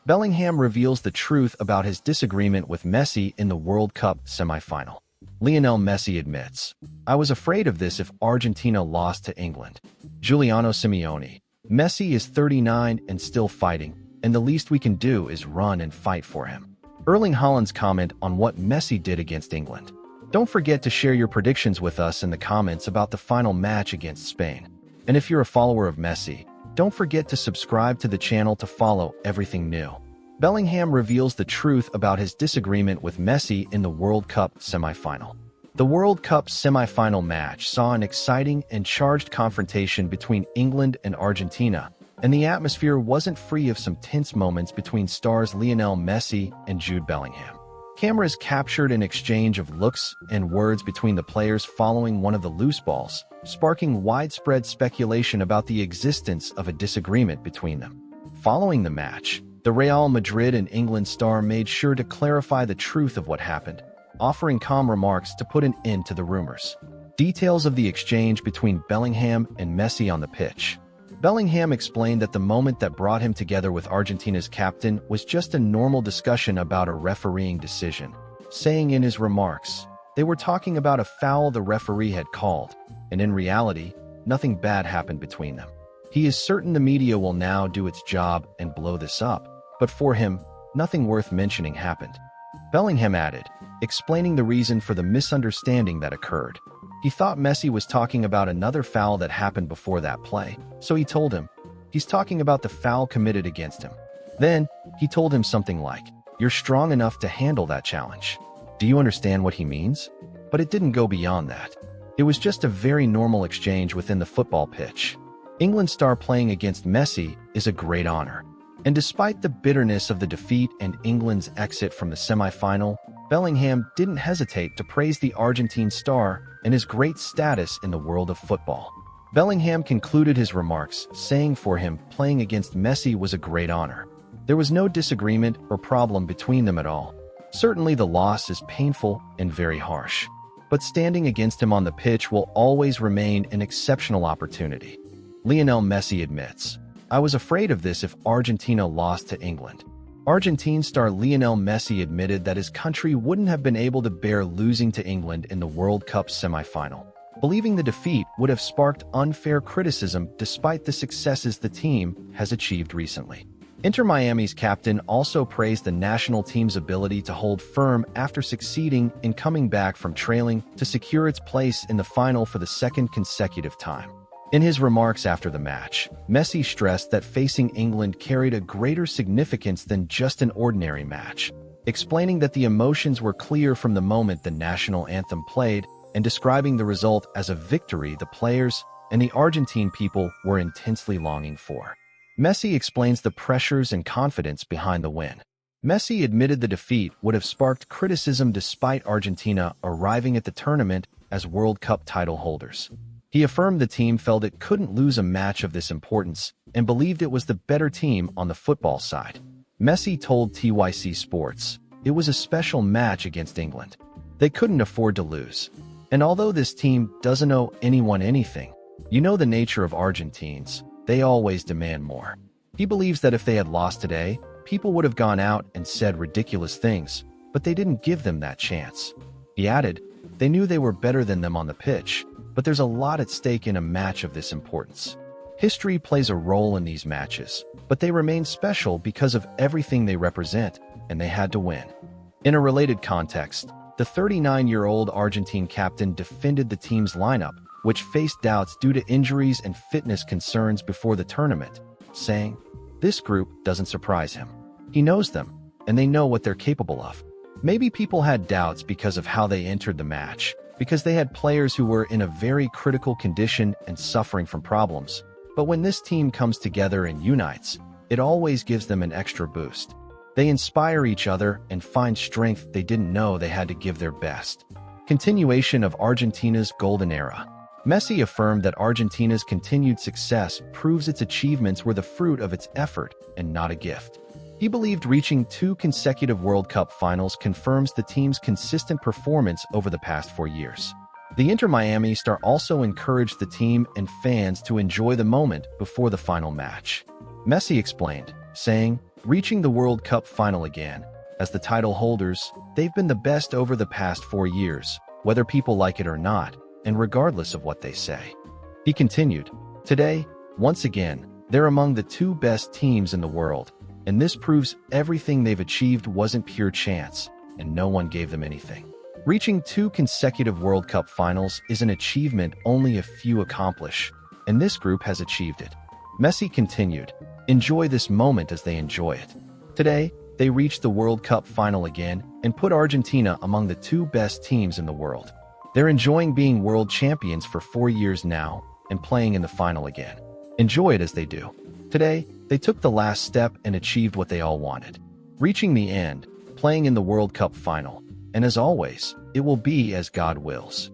Bellingham reveals the truth about his disagreement with Messi in the World Cup semifinal. Lionel Messi admits, "I was afraid of this if Argentina lost to England." Giuliano Simeone, "Messi is 39 and still fighting, and the least we can do is run and fight for him." Erling Haaland's comment on what Messi did against England. Don't forget to share your predictions with us in the comments about the final match against Spain. And if you're a follower of Messi, don't forget to subscribe to the channel to follow everything new. Bellingham reveals the truth about his disagreement with Messi in the World Cup semifinal. The World Cup semifinal match saw an exciting and charged confrontation between England and Argentina, and the atmosphere wasn't free of some tense moments between stars Lionel Messi and Jude Bellingham. Cameras captured an exchange of looks and words between the players following one of the loose balls, sparking widespread speculation about the existence of a disagreement between them. Following the match, the Real Madrid and England star made sure to clarify the truth of what happened, offering calm remarks to put an end to the rumors. Details of the exchange between Bellingham and Messi on the pitch. Bellingham explained that the moment that brought him together with Argentina's captain was just a normal discussion about a refereeing decision, saying in his remarks, they were talking about a foul the referee had called, and in reality, nothing bad happened between them. He is certain the media will now do its job and blow this up, but for him, nothing worth mentioning happened. Bellingham added, explaining the reason for the misunderstanding that occurred. He thought Messi was talking about another foul that happened before that play, so he told him, he's talking about the foul committed against him. Then, he told him something like, "You're strong enough to handle that challenge. Do you understand what he means?" But it didn't go beyond that. It was just a very normal exchange within the football pitch. England star playing against Messi is a great honor. And despite the bitterness of the defeat and England's exit from the semi-final, Bellingham didn't hesitate to praise the Argentine star and his great status in the world of football. Bellingham concluded his remarks, saying for him, playing against Messi was a great honor. There was no disagreement or problem between them at all. Certainly the loss is painful and very harsh. But standing against him on the pitch will always remain an exceptional opportunity. Lionel Messi admits, "I was afraid of this if Argentina lost to England." Argentine star Lionel Messi admitted that his country wouldn't have been able to bear losing to England in the World Cup semifinal, believing the defeat would have sparked unfair criticism despite the successes the team has achieved recently. Inter Miami's captain also praised the national team's ability to hold firm after succeeding in coming back from trailing to secure its place in the final for the second consecutive time. In his remarks after the match, Messi stressed that facing England carried a greater significance than just an ordinary match, explaining that the emotions were clear from the moment the national anthem played and describing the result as a victory the players and the Argentine people were intensely longing for. Messi explains the pressures and confidence behind the win. Messi admitted the defeat would have sparked criticism despite Argentina arriving at the tournament as World Cup title holders. He affirmed the team felt it couldn't lose a match of this importance and believed it was the better team on the football side. Messi told TYC Sports, "It was a special match against England. They couldn't afford to lose. And although this team doesn't owe anyone anything, you know the nature of Argentines, they always demand more." He believes that if they had lost today, people would have gone out and said ridiculous things, but they didn't give them that chance. He added, "They knew they were better than them on the pitch, but there's a lot at stake in a match of this importance. History plays a role in these matches, but they remain special because of everything they represent, and they had to win." In a related context, the 39-year-old Argentine captain defended the team's lineup, which faced doubts due to injuries and fitness concerns before the tournament, saying, "This group doesn't surprise him. He knows them, and they know what they're capable of." Maybe people had doubts because of how they entered the match, because they had players who were in a very critical condition and suffering from problems. But when this team comes together and unites, it always gives them an extra boost. They inspire each other and find strength they didn't know they had to give their best. Continuation of Argentina's golden era. Messi affirmed that Argentina's continued success proves its achievements were the fruit of its effort and not a gift. He believed reaching 2 consecutive World Cup finals confirms the team's consistent performance over the past 4 years. The Inter Miami star also encouraged the team and fans to enjoy the moment before the final match. Messi explained, saying, reaching the World Cup final again. As the title holders, they've been the best over the past 4 years, whether people like it or not, and regardless of what they say. He continued, "Today, once again, they're among the 2 best teams in the world, and this proves everything they've achieved wasn't pure chance, and no one gave them anything." Reaching 2 consecutive World Cup finals is an achievement only a few accomplish, and this group has achieved it. Messi continued, "Enjoy this moment as they enjoy it. Today, they reached the World Cup final again and put Argentina among the 2 best teams in the world. They're enjoying being world champions for 4 years now and playing in the final again. Enjoy it as they do. Today, they took the last step and achieved what they all wanted, reaching the end, playing in the World Cup final. And as always, it will be as God wills."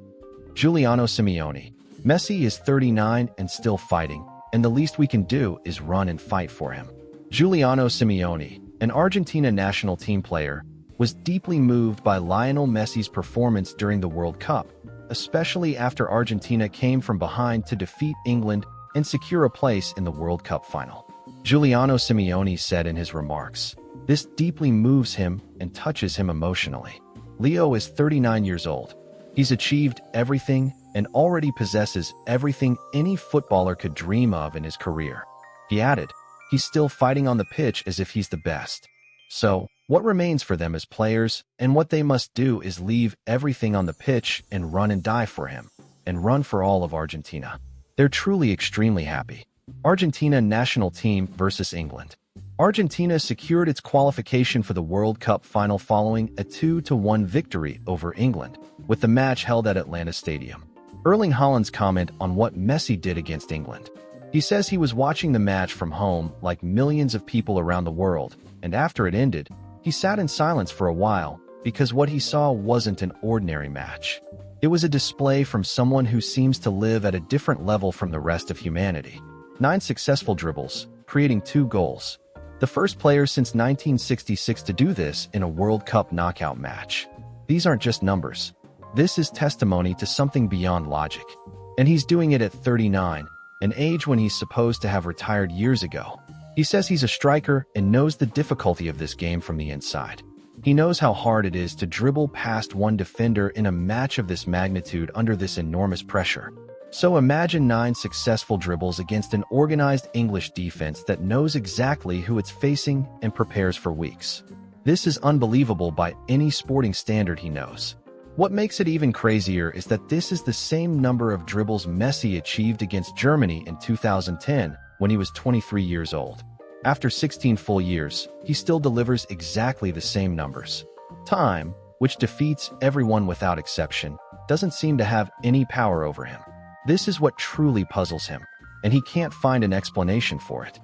Giuliano Simeone. Messi is 39 and still fighting, and the least we can do is run and fight for him. Giuliano Simeone, an Argentina national team player, was deeply moved by Lionel Messi's performance during the World Cup, especially after Argentina came from behind to defeat England and secure a place in the World Cup final. Giuliano Simeone said in his remarks, "This deeply moves him and touches him emotionally. Leo is 39 years old. He's achieved everything and already possesses everything any footballer could dream of in his career." He added, "He's still fighting on the pitch as if he's the best. So, what remains for them as players and what they must do is leave everything on the pitch and run and die for him, and run for all of Argentina." They're truly extremely happy. Argentina national team versus England. Argentina secured its qualification for the World Cup final following a 2-1 victory over England, with the match held at Atlanta Stadium. Erling Haaland's comment on what Messi did against England. He says he was watching the match from home like millions of people around the world, and after it ended, he sat in silence for a while because what he saw wasn't an ordinary match. It was a display from someone who seems to live at a different level from the rest of humanity. 9 successful dribbles, creating 2 goals. The first player since 1966 to do this in a World Cup knockout match. These aren't just numbers. This is testimony to something beyond logic. And he's doing it at 39, an age when he's supposed to have retired years ago. He says he's a striker and knows the difficulty of this game from the inside. He knows how hard it is to dribble past one defender in a match of this magnitude under this enormous pressure. So imagine 9 successful dribbles against an organized English defense that knows exactly who it's facing and prepares for weeks. This is unbelievable by any sporting standard he knows. What makes it even crazier is that this is the same number of dribbles Messi achieved against Germany in 2010 when he was 23 years old. After 16 full years, he still delivers exactly the same numbers. Time, which defeats everyone without exception, doesn't seem to have any power over him. This is what truly puzzles him, and he can't find an explanation for it.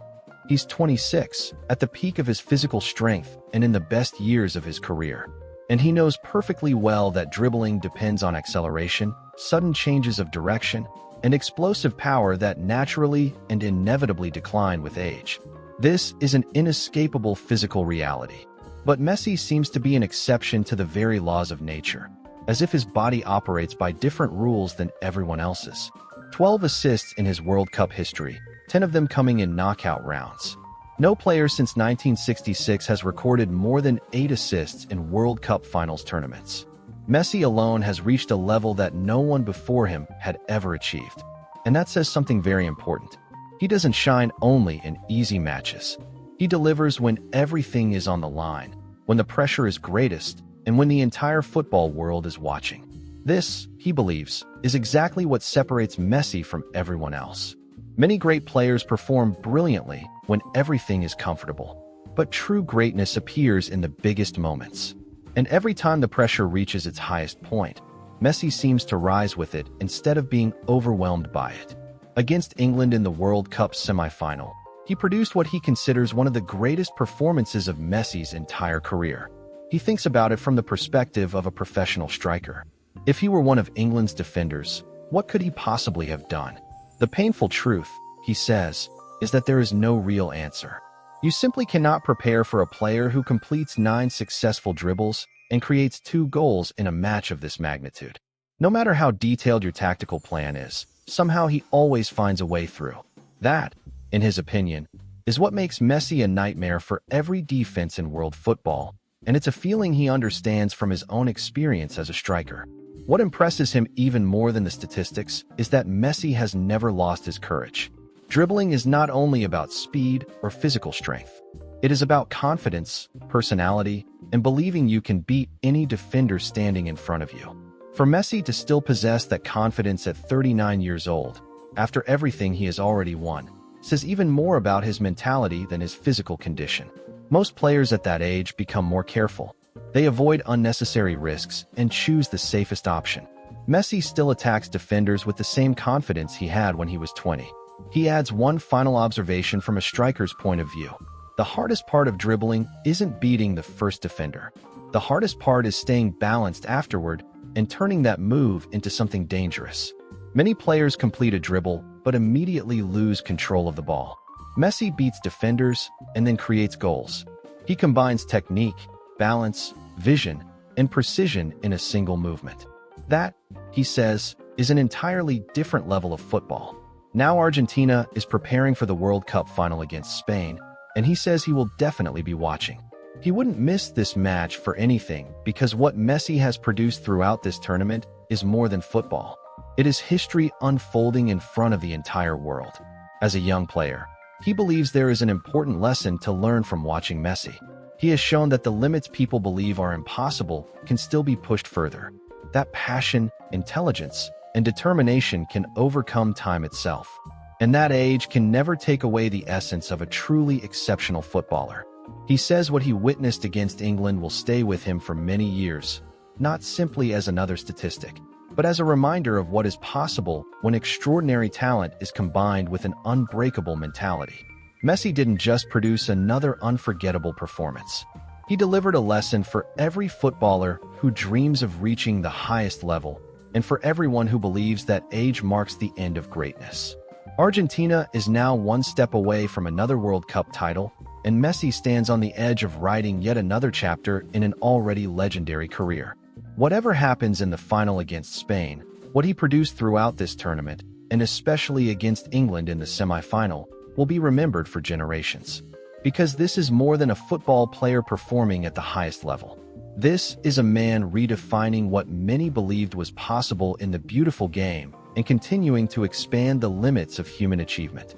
He's 26, at the peak of his physical strength and in the best years of his career. And he knows perfectly well that dribbling depends on acceleration, sudden changes of direction, and explosive power that naturally and inevitably decline with age. This is an inescapable physical reality. But Messi seems to be an exception to the very laws of nature, as if his body operates by different rules than everyone else's. 12 assists in his World Cup history, 10 of them coming in knockout rounds. No player since 1966 has recorded more than 8 assists in World Cup finals tournaments. Messi alone has reached a level that no one before him had ever achieved. And that says something very important. He doesn't shine only in easy matches. He delivers when everything is on the line, when the pressure is greatest, and when the entire football world is watching. This, he believes, is exactly what separates Messi from everyone else. Many great players perform brilliantly when everything is comfortable, but true greatness appears in the biggest moments. And every time the pressure reaches its highest point, Messi seems to rise with it instead of being overwhelmed by it. Against England in the World Cup semifinal, he produced what he considers one of the greatest performances of Messi's entire career. He thinks about it from the perspective of a professional striker. If he were one of England's defenders, what could he possibly have done? The painful truth, he says, is that there is no real answer. You simply cannot prepare for a player who completes 9 successful dribbles and creates 2 goals in a match of this magnitude. No matter how detailed your tactical plan is, somehow he always finds a way through. That, in his opinion, is what makes Messi a nightmare for every defense in world football, and it's a feeling he understands from his own experience as a striker. What impresses him even more than the statistics is that Messi has never lost his courage. Dribbling is not only about speed or physical strength. It is about confidence, personality, and believing you can beat any defender standing in front of you. For Messi to still possess that confidence at 39 years old, after everything he has already won, says even more about his mentality than his physical condition. Most players at that age become more careful. They avoid unnecessary risks and choose the safest option. Messi still attacks defenders with the same confidence he had when he was 20. He adds one final observation from a striker's point of view. The hardest part of dribbling isn't beating the first defender. The hardest part is staying balanced afterward and turning that move into something dangerous. Many players complete a dribble but immediately lose control of the ball. Messi beats defenders and then creates goals. He combines technique, balance, vision, and precision in a single movement. That, he says, is an entirely different level of football. Now Argentina is preparing for the World Cup final against Spain, and he says he will definitely be watching. He wouldn't miss this match for anything because what Messi has produced throughout this tournament is more than football. It is history unfolding in front of the entire world. As a young player, he believes there is an important lesson to learn from watching Messi. He has shown that the limits people believe are impossible can still be pushed further. That passion, intelligence, and determination can overcome time itself. And that age can never take away the essence of a truly exceptional footballer. He says what he witnessed against England will stay with him for many years, not simply as another statistic, but as a reminder of what is possible when extraordinary talent is combined with an unbreakable mentality. Messi didn't just produce another unforgettable performance. He delivered a lesson for every footballer who dreams of reaching the highest level, and for everyone who believes that age marks the end of greatness. Argentina is now one step away from another World Cup title, and Messi stands on the edge of writing yet another chapter in an already legendary career. Whatever happens in the final against Spain, what he produced throughout this tournament, and especially against England in the semi-final, will be remembered for generations. Because this is more than a football player performing at the highest level. This is a man redefining what many believed was possible in the beautiful game and continuing to expand the limits of human achievement.